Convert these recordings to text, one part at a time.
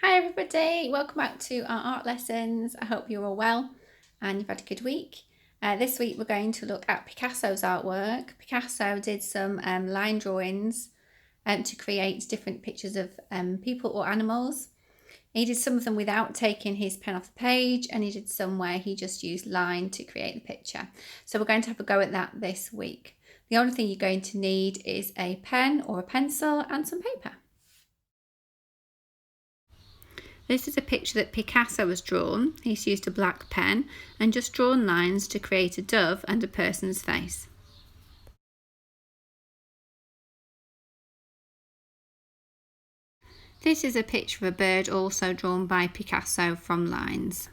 Hi everybody, welcome back to our art lessons. I hope you're all well and you've had a good week. This week we're going to look at Picasso's artwork. Picasso did some line drawings to create different pictures of people or animals. He did some of them without taking his pen off the page, and he did some where he just used line to create the picture. So we're going to have a go at that this week. The only thing you're going to need is a pen or a pencil and some paper. This is a picture that Picasso has drawn. He's used a black pen and just drawn lines to create a dove and a person's face. This is a picture of a bird also drawn by Picasso from lines.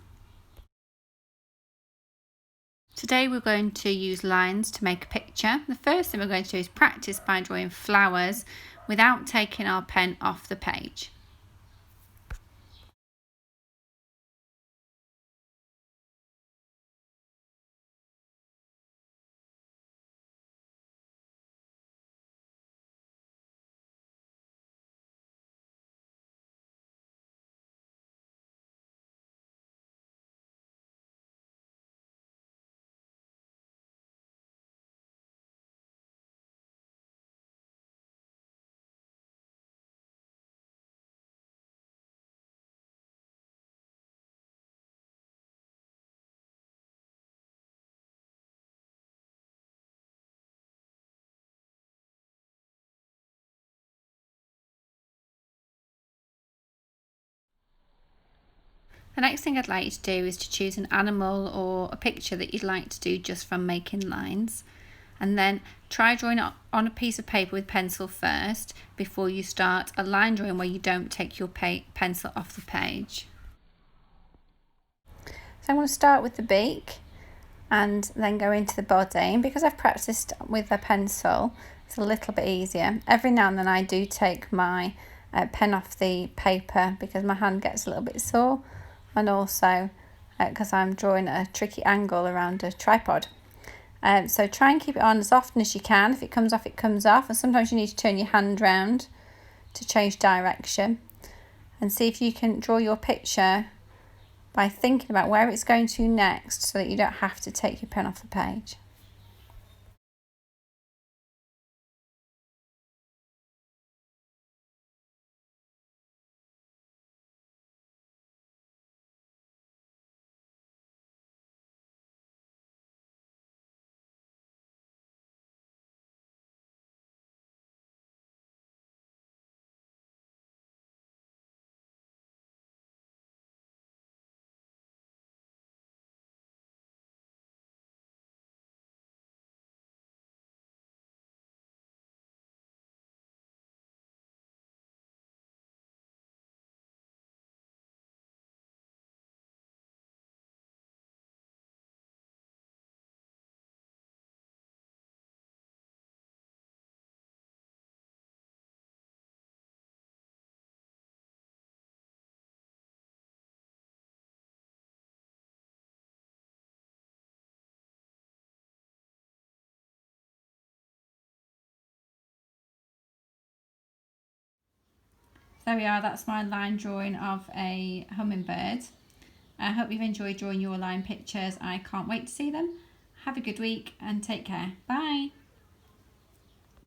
Today we're going to use lines to make a picture. The first thing we're going to do is practice by drawing flowers without taking our pen off the page. The next thing I'd like you to do is to choose an animal or a picture that you'd like to do just from making lines, and then try drawing it on a piece of paper with pencil first before you start a line drawing where you don't take your pencil off the page. So I'm going to start with the beak and then go into the body, and because I've practiced with a pencil it's a little bit easier. Every now and then I do take my pen off the paper because my hand gets a little bit sore, and also because I'm drawing a tricky angle around a tripod. So try and keep it on as often as you can. If it comes off, it comes off, and sometimes you need to turn your hand round to change direction, and see if you can draw your picture by thinking about where it's going to next so that you don't have to take your pen off the page. There we are, that's my line drawing of a hummingbird. I hope you've enjoyed drawing your line pictures. I can't wait to see them. Have a good week and take care. Bye.